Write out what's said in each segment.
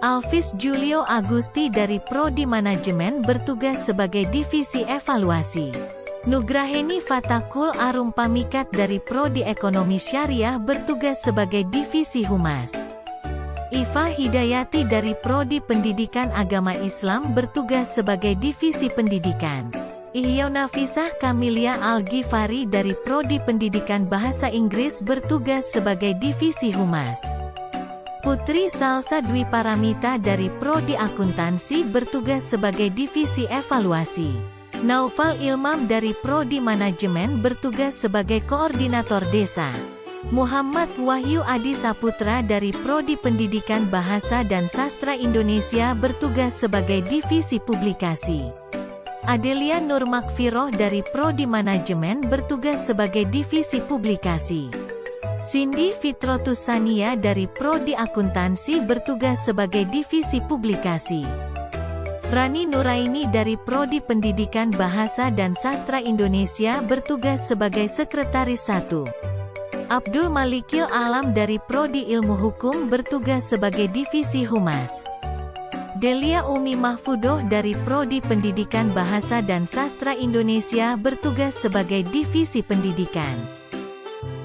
Alvis Julio Agusti dari Prodi Manajemen bertugas sebagai Divisi Evaluasi. Nugraheni Fatakul Arum Pamikat dari Prodi Ekonomi Syariah bertugas sebagai Divisi Humas. Iva Hidayati dari Prodi Pendidikan Agama Islam bertugas sebagai Divisi Pendidikan. Ihya Nafisah Kamilia Al-Ghifari dari Prodi Pendidikan Bahasa Inggris bertugas sebagai Divisi Humas. Putri Salsa Dwi Paramita dari Prodi Akuntansi bertugas sebagai Divisi Evaluasi. Naufal Ilmam dari Prodi Manajemen bertugas sebagai Koordinator Desa. Muhammad Wahyu Adi Saputra dari Prodi Pendidikan Bahasa dan Sastra Indonesia bertugas sebagai Divisi Publikasi. Adelia Nur Makfiroh dari Prodi Manajemen bertugas sebagai Divisi Publikasi. Cindy Fitrotus Sania dari Prodi Akuntansi bertugas sebagai Divisi Publikasi. Rani Nuraini dari Prodi Pendidikan Bahasa dan Sastra Indonesia bertugas sebagai Sekretaris 1. Abdul Malikil Alam dari Prodi Ilmu Hukum bertugas sebagai Divisi Humas. Delia Umi Mahfudoh dari Prodi Pendidikan Bahasa dan Sastra Indonesia bertugas sebagai Divisi Pendidikan.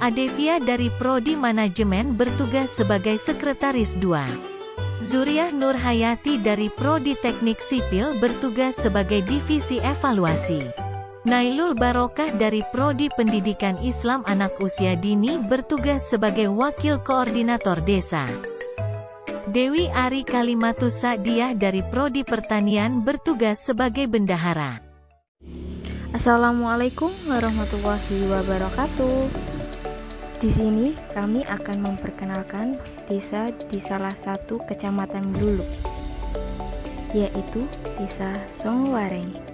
Adevia dari Prodi Manajemen bertugas sebagai Sekretaris 2. Zuriah Nur Hayati dari Prodi Teknik Sipil bertugas sebagai Divisi Evaluasi. Nailul Barokah dari Prodi Pendidikan Islam Anak Usia Dini bertugas sebagai Wakil Koordinator Desa. Dewi Ari Kalimatus Sa'diyah dari Prodi Pertanian bertugas sebagai Bendahara. Assalamualaikum warahmatullahi wabarakatuh. Di sini kami akan memperkenalkan desa di salah satu kecamatan Bluluk, yaitu Desa Songowareng.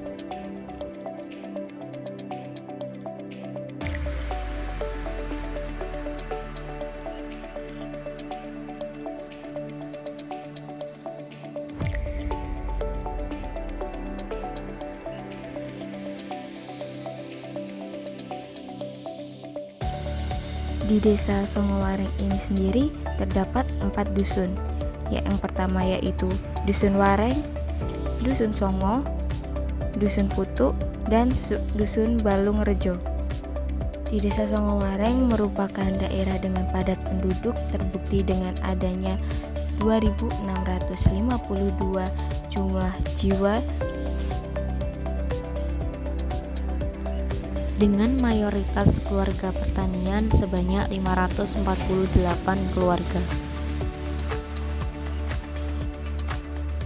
Di Desa Songowareng ini sendiri terdapat 4 dusun. Yang pertama yaitu Dusun Wareng, Dusun Songo, Dusun Putu, dan Dusun Balung Rejo. Di Desa Songowareng merupakan daerah dengan padat penduduk terbukti dengan adanya 2.652 jumlah jiwa dengan mayoritas keluarga pertanian sebanyak 548 keluarga.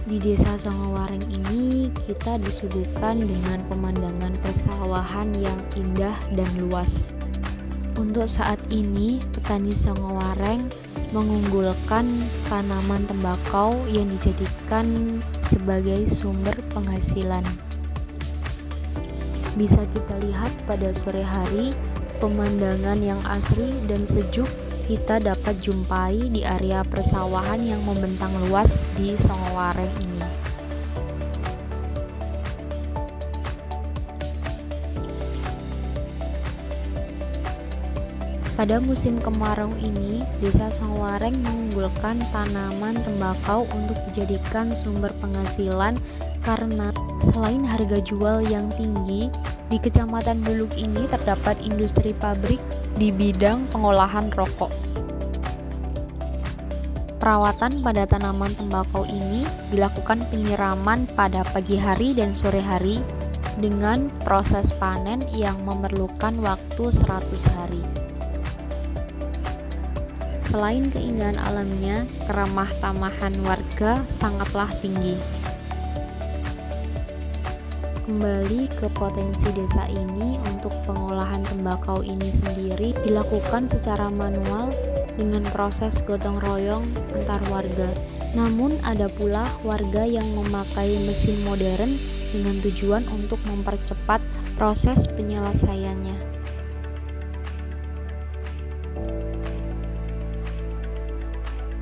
Di Desa Songowareng ini kita disuguhkan dengan pemandangan persawahan yang indah dan luas. Untuk saat ini, petani Songowareng mengunggulkan tanaman tembakau yang dijadikan sebagai sumber penghasilan. Bisa kita lihat pada sore hari, pemandangan yang asri dan sejuk kita dapat jumpai di area persawahan yang membentang luas di Songowareng ini. Pada musim kemarau ini, Desa Songowareng mengunggulkan tanaman tembakau untuk dijadikan sumber penghasilan karena selain harga jual yang tinggi, di Kecamatan Bluluk ini terdapat industri pabrik di bidang pengolahan rokok. Perawatan pada tanaman tembakau ini dilakukan penyiraman pada pagi hari dan sore hari dengan proses panen yang memerlukan waktu 100 hari. Selain keindahan alamnya, keramah tamahan warga sangatlah tinggi. Kembali ke potensi desa ini, untuk pengolahan tembakau ini sendiri dilakukan secara manual dengan proses gotong royong antar warga. Namun ada pula warga yang memakai mesin modern dengan tujuan untuk mempercepat proses penyelesaiannya.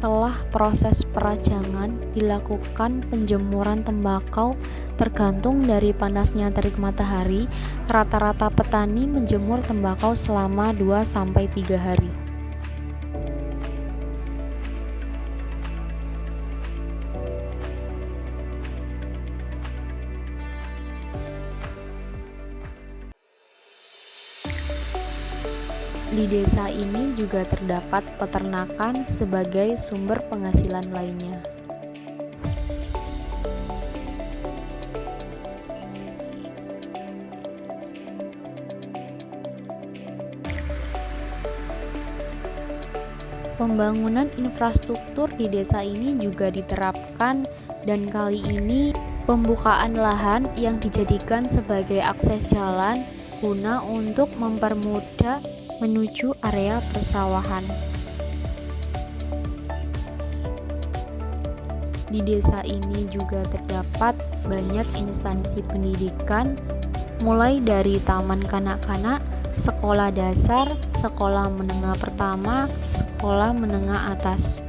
Setelah proses perajangan, dilakukan penjemuran tembakau tergantung dari panasnya terik matahari. Rata-rata petani menjemur tembakau selama 2-3 hari. Di desa ini juga terdapat peternakan sebagai sumber penghasilan lainnya. Pembangunan infrastruktur di desa ini juga diterapkan, dan kali ini pembukaan lahan yang dijadikan sebagai akses jalan guna untuk mempermudah menuju area persawahan. Di desa ini juga terdapat banyak instansi pendidikan, mulai dari taman kanak-kanak, sekolah dasar, sekolah menengah pertama, sekolah menengah atas.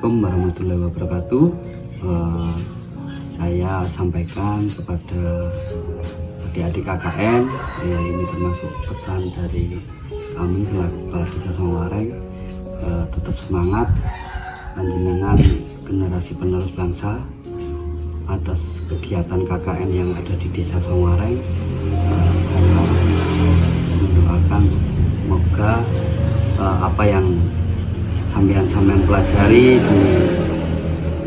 Assalamualaikum warahmatullahi wabarakatuh. Saya sampaikan kepada adik-adik KKN, ini termasuk pesan dari kami selaku Kepala Desa Songowareng, tetap semangat, panjenengan generasi penerus bangsa. Atas kegiatan KKN yang ada di Desa Songowareng, saya mendoakan semoga apa yang sampean pelajari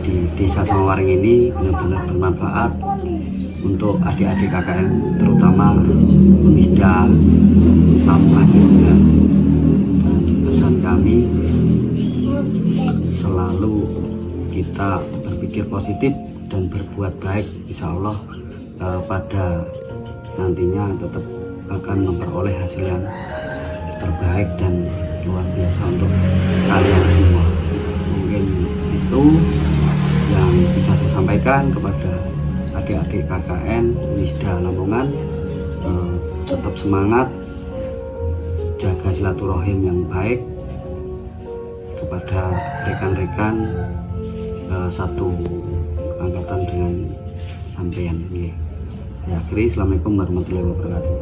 di Desa Songowareng ini benar-benar bermanfaat untuk adik-adik KKN, terutama Unisda Lamongan juga. Dan pesan kami selalu kita berpikir positif dan berbuat baik, insya Allah pada nantinya tetap akan memperoleh hasil yang terbaik dan luar biasa untuk kalian semua. Mungkin itu yang bisa saya sampaikan kepada adik-adik KKN Unisda Lamongan. Tetap semangat, jaga silaturahim yang baik kepada rekan-rekan satu angkatan dengan sampean. Ya, akhiri, Assalamualaikum warahmatullahi wabarakatuh.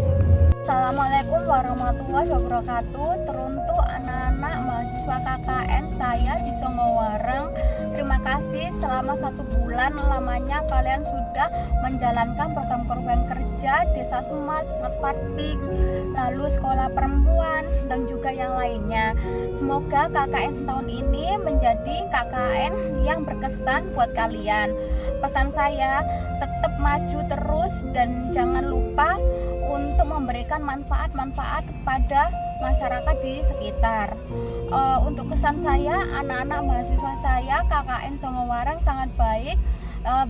Assalamualaikum warahmatullahi wabarakatuh. Teruntuk anak-anak mahasiswa KKN saya di Songowareng, terima kasih selama 1 bulan lamanya kalian sudah menjalankan program-program kerja Desa Smart Farming, lalu sekolah perempuan dan juga yang lainnya. Semoga KKN tahun ini menjadi KKN yang berkesan buat kalian. Pesan saya, tetap maju terus dan jangan lupa untuk memberikan manfaat-manfaat pada masyarakat di sekitar. Untuk kesan saya, anak-anak mahasiswa saya KKN Songowareng sangat baik,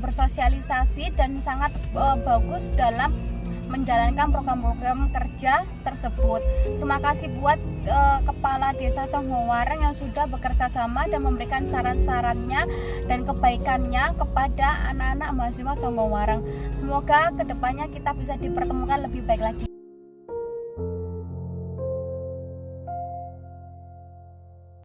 bersosialisasi dan sangat bagus dalam menjalankan program-program kerja tersebut. Terima kasih buat Kepala Desa Songowareng yang sudah bekerja sama dan memberikan saran-sarannya dan kebaikannya kepada anak-anak mahasiswa Songowareng. Semoga kedepannya kita bisa dipertemukan lebih baik lagi.